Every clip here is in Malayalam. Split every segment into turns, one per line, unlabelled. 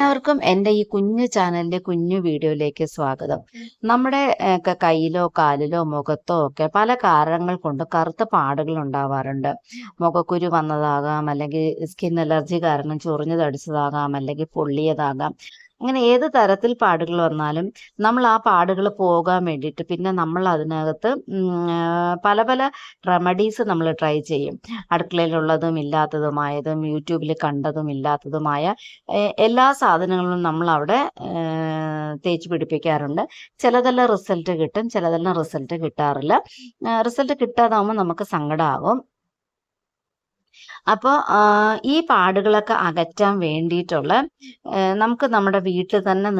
എല്ലാവർക്കും എൻ്റെ ഈ കുഞ്ഞു ചാനലിൻ്റെ കുഞ്ഞു വീഡിയോയിലേക്ക് സ്വാഗതം. നമ്മുടെ കയ്യിലോ കാലിലോ മുഖത്തോ ഒക്കെ പല കാരണങ്ങൾ കൊണ്ട് കറുത്ത പാടുകൾ ഉണ്ടാവാറുണ്ട്. മുഖക്കുരു വന്നതാകാം, അല്ലെങ്കിൽ സ്കിൻ അലർജി കാരണം ചൊറിഞ്ഞു തടിച്ചതാകാം, അല്ലെങ്കിൽ പൊള്ളിയതാകാം. അങ്ങനെ ഏത് തരത്തിൽ പാടുകൾ വന്നാലും നമ്മൾ ആ പാടുകൾ പോകാൻ വേണ്ടിയിട്ട് പിന്നെ നമ്മൾ അതിനകത്ത് പല പല റെമഡീസ് നമ്മൾ ട്രൈ ചെയ്യും. അടുക്കളയിലുള്ളതും ഇല്ലാത്തതുമായതും യൂട്യൂബിൽ കണ്ടതും ഇല്ലാത്തതുമായ എല്ലാ സാധനങ്ങളും നമ്മൾ അവിടെ തേച്ച് പിടിപ്പിക്കാറുണ്ട്. ചിലതെല്ലാം റിസൾട്ട് കിട്ടും, ചിലതെല്ലാം റിസൾട്ട് കിട്ടാറില്ല. റിസൾട്ട് കിട്ടാതാവുമ്പോൾ നമുക്ക് സങ്കടമാകും. അപ്പോൾ ഈ പാടുകളൊക്കെ അകറ്റാൻ വേണ്ടിയിട്ടുള്ള നമുക്ക് നമ്മുടെ വീട്ടിൽ തന്നെ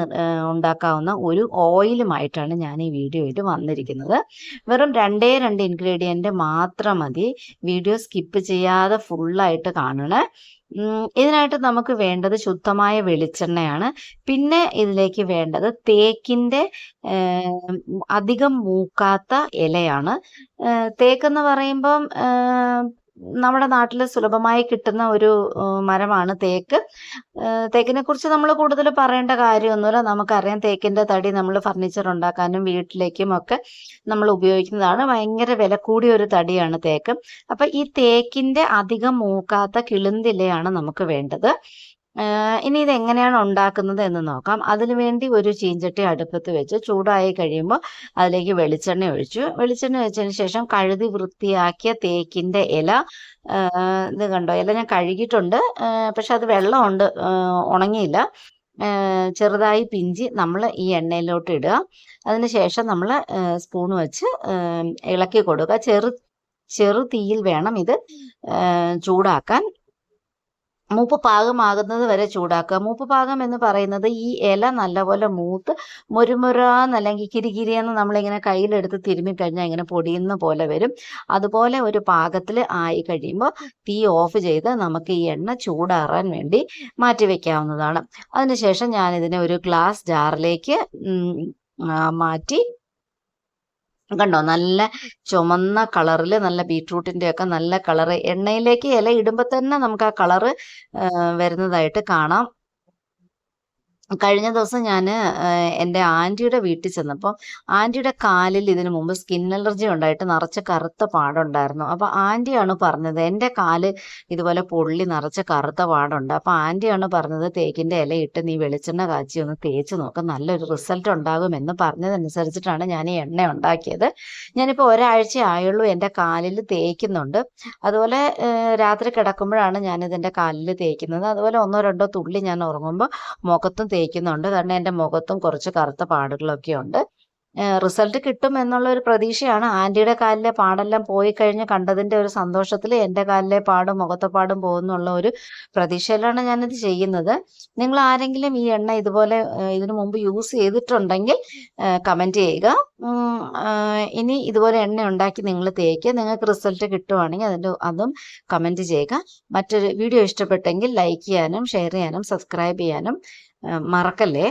ഉണ്ടാക്കാവുന്ന ഒരു ഓയിലുമായിട്ടാണ് ഞാൻ ഈ വീഡിയോയിൽ വന്നിരിക്കുന്നത്. വെറും 2 ഇൻഗ്രീഡിയൻറ്റ് മാത്രം മതി. വീഡിയോ സ്കിപ്പ് ചെയ്യാതെ ഫുള്ളായിട്ട് കാണണേ. ഇതിനായിട്ട് നമുക്ക് വേണ്ടത് ശുദ്ധമായ വെളിച്ചെണ്ണയാണ്. പിന്നെ ഇതിലേക്ക് വേണ്ടത് തേക്കിൻ്റെ അധികം മൂക്കാത്ത ഇലയാണ്. തേക്കെന്ന് പറയുമ്പം നമ്മുടെ നാട്ടിൽ സുലഭമായി കിട്ടുന്ന ഒരു മരമാണ് തേക്ക്. തേക്കിനെ കുറിച്ച് നമ്മൾ കൂടുതൽ പറയേണ്ട കാര്യമൊന്നുമില്ല. നമുക്കറിയാം, തേക്കിൻ്റെ തടി നമ്മൾ ഫർണിച്ചർ ഉണ്ടാക്കാനും വീട്ടിലേക്കും ഒക്കെ നമ്മൾ ഉപയോഗിക്കുന്നതാണ്. ഭയങ്കര വില കൂടിയ ഒരു തടിയാണ് തേക്ക്. അപ്പം ഈ തേക്കിൻ്റെ അധികം മൂക്കാത്ത കിളുന്തിലയാണ് നമുക്ക് വേണ്ടത്. ഇനി ഇതെങ്ങനെയാണ് ഉണ്ടാക്കുന്നത് എന്ന് നോക്കാം. അതിനു വേണ്ടി ഒരു ചീഞ്ചട്ടി അടുപ്പത്ത് വെച്ച് ചൂടായി കഴിയുമ്പോൾ അതിലേക്ക് വെളിച്ചെണ്ണ ഒഴിച്ചതിന് ശേഷം കഴുകി വൃത്തിയാക്കിയ തേക്കിൻ്റെ ഇല, ഇത് കണ്ടോ, ഇല ഞാൻ കഴുകിയിട്ടുണ്ട്, പക്ഷെ അത് വെള്ളമുണ്ട്, ഉണങ്ങിയില്ല. ചെറുതായി പിഞ്ചി നമ്മൾ ഈ എണ്ണയിലോട്ട് ഇടുക. അതിന് ശേഷം നമ്മൾ സ്പൂൺ വെച്ച് ഇളക്കി കൊടുക്കുക. ചെറു തീയിൽ വേണം ഇത് ചൂടാക്കാൻ. മൂപ്പ് പാകമാകുന്നത് വരെ ചൂടാക്കുക. മൂപ്പ് പാകം എന്ന് പറയുന്നത് ഈ ഇല നല്ലപോലെ മൂത്ത് മുരുമുരാന്ന് അല്ലെങ്കിൽ കിരികിരിയെന്ന് നമ്മളിങ്ങനെ കയ്യിലെടുത്ത് തിരുമ്മിക്കഴിഞ്ഞാൽ ഇങ്ങനെ പൊടിയുന്ന പോലെ വരും. അതുപോലെ ഒരു പാകത്തിൽ ആയി കഴിയുമ്പോൾ തീ ഓഫ് ചെയ്ത് നമുക്ക് ഈ എണ്ണ ചൂടാറാൻ വേണ്ടി മാറ്റി വയ്ക്കാവുന്നതാണ്. അതിനുശേഷം ഞാനിതിനെ ഒരു ഗ്ലാസ് ജാറിലേക്ക് മാറ്റി, കണ്ടോ, നല്ല ചുമന്ന കളറിൽ, നല്ല ബീട്രൂട്ടിൻ്റെ ഒക്കെ നല്ല കളറ്. എണ്ണയിലേക്ക് ഇല ഇടുമ്പോൾ തന്നെ നമുക്ക് ആ കളറ് വരുന്നതായിട്ട് കാണാം. കഴിഞ്ഞ ദിവസം ഞാൻ എൻ്റെ ആൻറ്റിയുടെ വീട്ടിൽ ചെന്നപ്പോൾ ആൻറ്റിയുടെ കാലിൽ ഇതിനു മുമ്പ് സ്കിൻ അലർജി ഉണ്ടായിട്ട് നിറച്ച് കറുത്ത പാടുണ്ടായിരുന്നു. അപ്പോൾ ആൻറ്റിയാണ് പറഞ്ഞത്, എൻ്റെ കാല് ഇതുപോലെ പൊള്ളി നിറച്ച് കറുത്ത പാടുണ്ട്. അപ്പോൾ ആൻറ്റിയാണ് പറഞ്ഞത്, തേക്കിൻ്റെ ഇല ഇട്ട് നീ വെളിച്ചെണ്ണ കാച്ചി ഒന്ന് തേച്ച് നോക്ക്, നല്ലൊരു റിസൾട്ട് ഉണ്ടാകുമെന്ന് പറഞ്ഞതനുസരിച്ചിട്ടാണ് ഞാൻ ഈ എണ്ണ ഉണ്ടാക്കിയത്. ഞാനിപ്പോൾ ഒരാഴ്ച ആയുള്ളൂ എൻ്റെ കാലിൽ തേക്കുന്നുണ്ട്. അതുപോലെ രാത്രി കിടക്കുമ്പോഴാണ് ഞാനിതെൻ്റെ കാലിൽ തേക്കുന്നത്. അതുപോലെ 1-2 തുള്ളി ഞാൻ ഉറങ്ങുമ്പോൾ മുഖത്തും തേക്കുന്നുണ്ട്. കാരണം എൻ്റെ മുഖത്തും കുറച്ച് കറുത്ത പാടുകളൊക്കെ ഉണ്ട്. റിസൾട്ട് കിട്ടും എന്നുള്ള ഒരു പ്രതീക്ഷയാണ്. ആൻറ്റിയുടെ കാലിലെ പാടെല്ലാം പോയി കഴിഞ്ഞ് കണ്ടതിൻ്റെ ഒരു സന്തോഷത്തിൽ എൻ്റെ കാലിലെ പാടും മുഖത്തെ പാടും പോകുന്നുള്ള ഒരു പ്രതീക്ഷയിലാണ് ഞാനിത് ചെയ്യുന്നത്. നിങ്ങൾ ആരെങ്കിലും ഈ എണ്ണ ഇതുപോലെ ഇതിനു മുമ്പ് യൂസ് ചെയ്തിട്ടുണ്ടെങ്കിൽ കമൻറ്റ് ചെയ്യുക. ഇനി ഇതുപോലെ എണ്ണ ഉണ്ടാക്കി നിങ്ങൾ തേക്കുക. നിങ്ങൾക്ക് റിസൾട്ട് കിട്ടുവാണെങ്കിൽ അതും കമൻറ്റ് ചെയ്യുക. മറ്റൊരു വീഡിയോ ഇഷ്ടപ്പെട്ടെങ്കിൽ ലൈക്ക് ചെയ്യാനും ഷെയർ ചെയ്യാനും സബ്സ്ക്രൈബ് ചെയ്യാനും മറക്കല്ലേ.